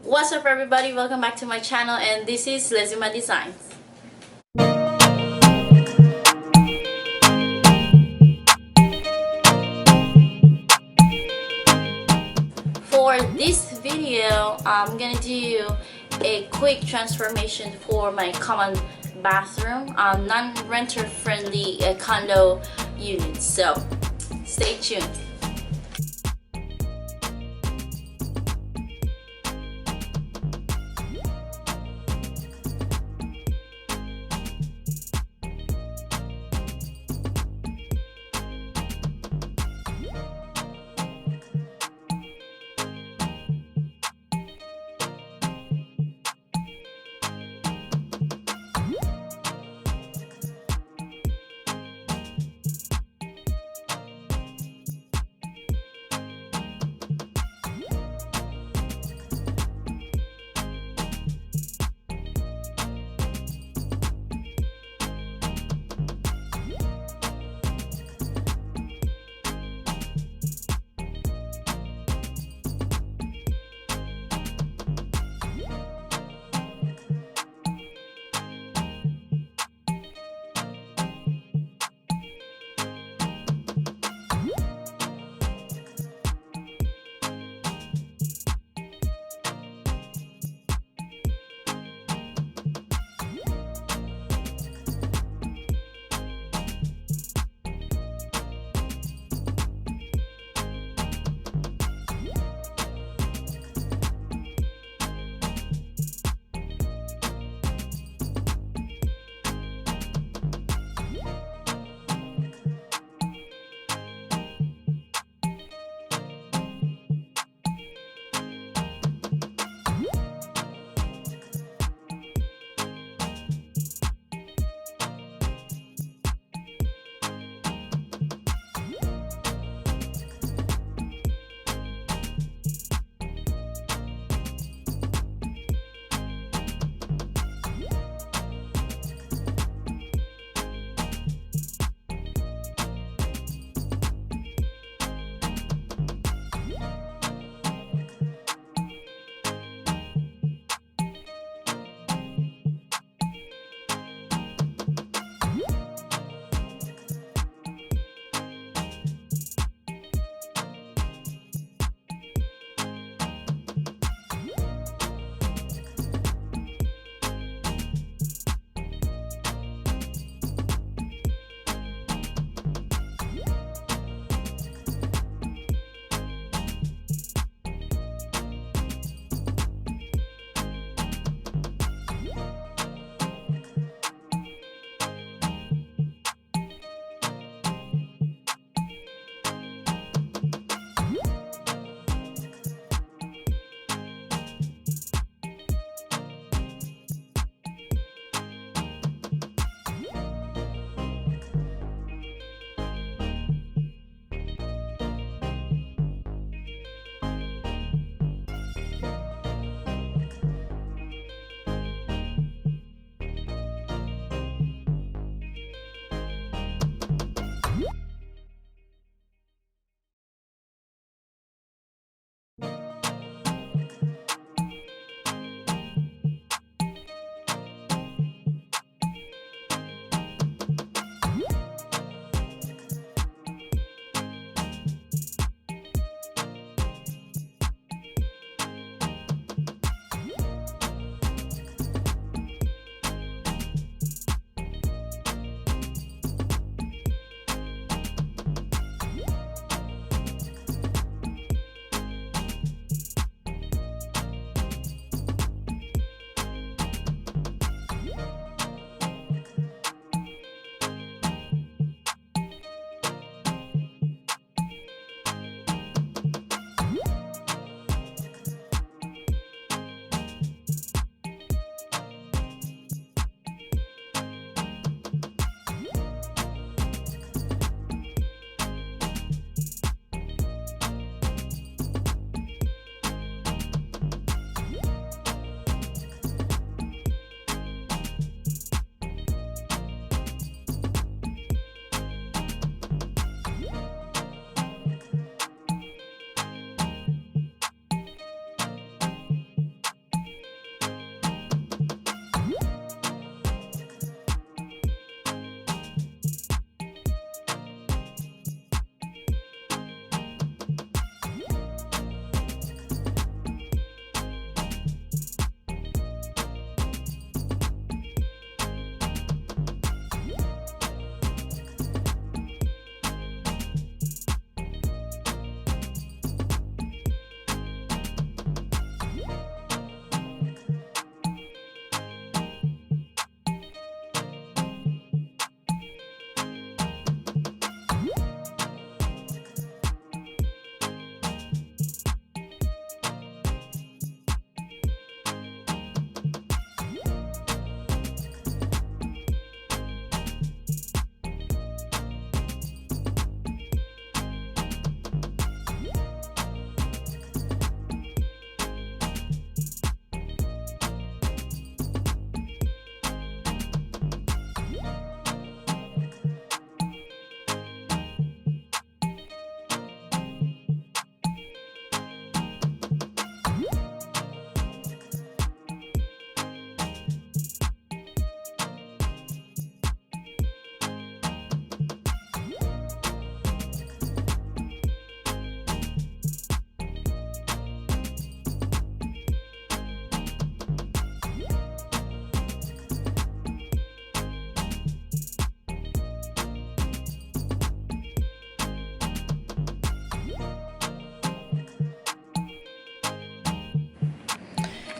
What's up everybody, welcome back to my channel, and this is Lezima Designs. For this video, I'm gonna do a quick transformation for my common bathroom, non-renter friendly condo unit, so stay tuned.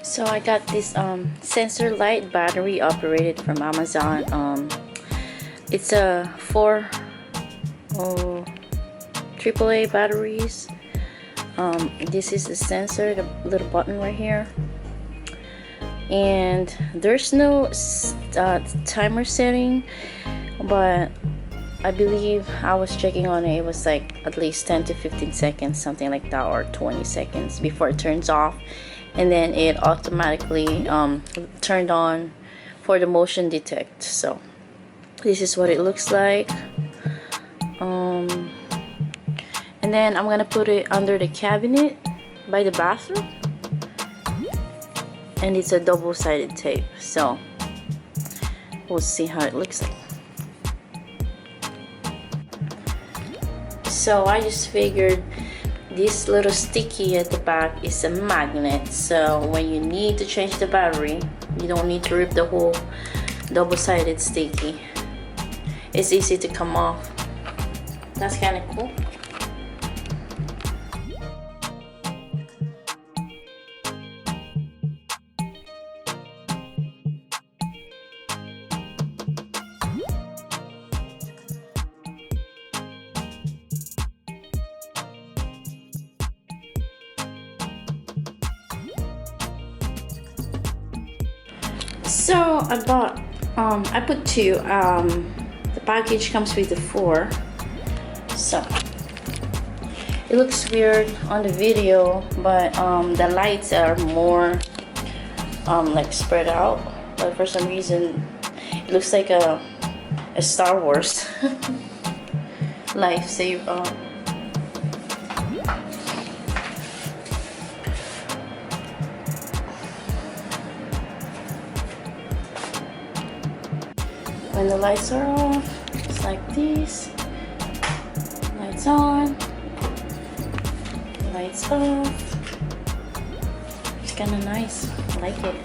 So I got this sensor light battery operated from Amazon. It's a 4 AAA batteries. This is the sensor, the little button right here, and there's no timer setting, but I believe I was checking on it, it was like at least 10 to 15 seconds, something like that, or 20 seconds before it turns off, and then it automatically turned on for the motion detect. So this is what it looks like. And then I'm gonna put it under the cabinet by the bathroom, and it's a double-sided tape, so we'll see how it looks like. So I just figured this little sticky at the back is a magnet, so when you need to change the battery, you don't need to rip the whole double-sided sticky. It's easy to come off. That's kind of cool. So I put 2. The package comes with the 4. So it looks weird on the video, but the lights are more like spread out, but for some reason it looks like a Star Wars lifesaver. When the lights are off, it's like this. Lights on, lights off. It's kind of nice. I like it.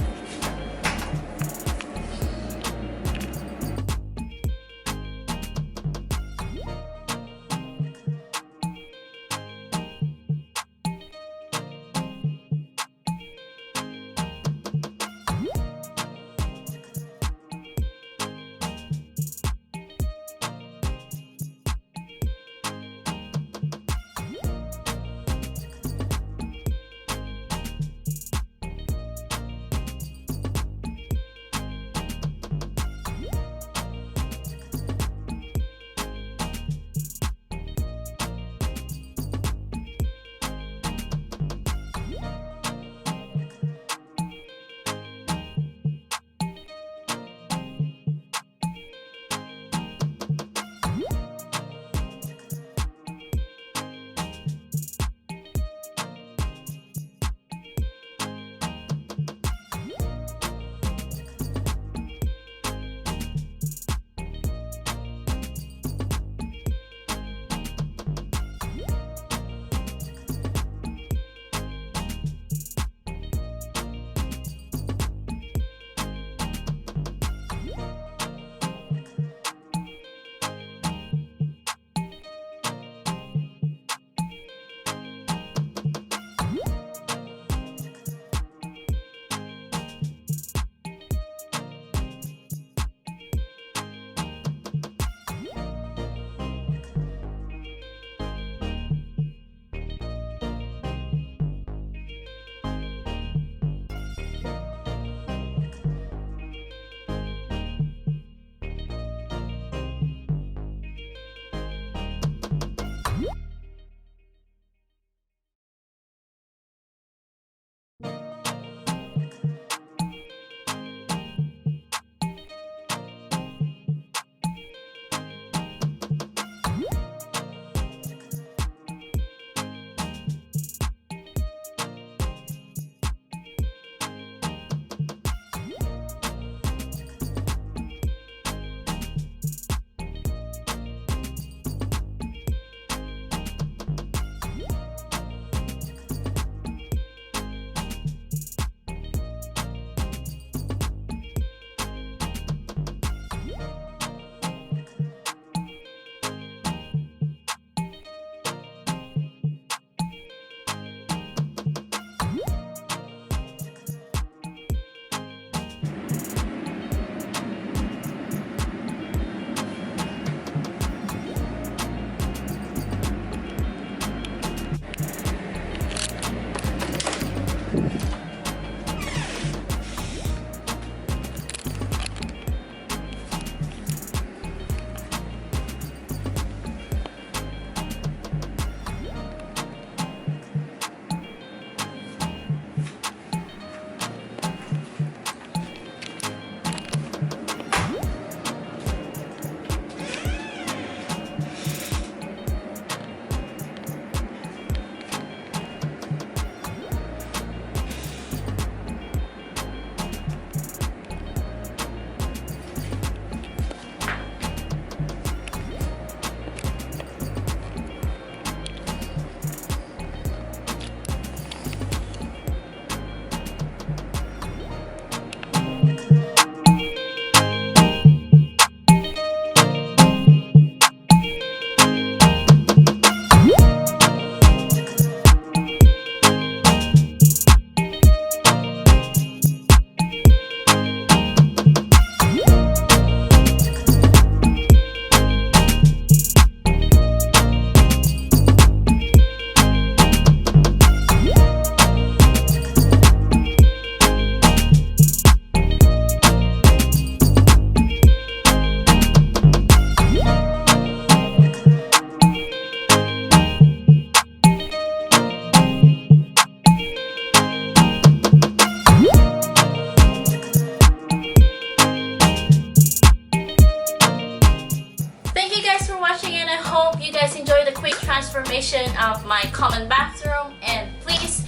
transformation of my common bathroom, and please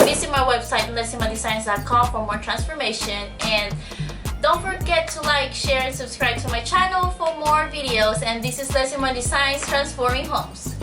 visit my website lezimadesignsservice.com for more transformation, and don't forget to like, share, and subscribe to my channel for more videos. And this is Lezima Designs, transforming homes.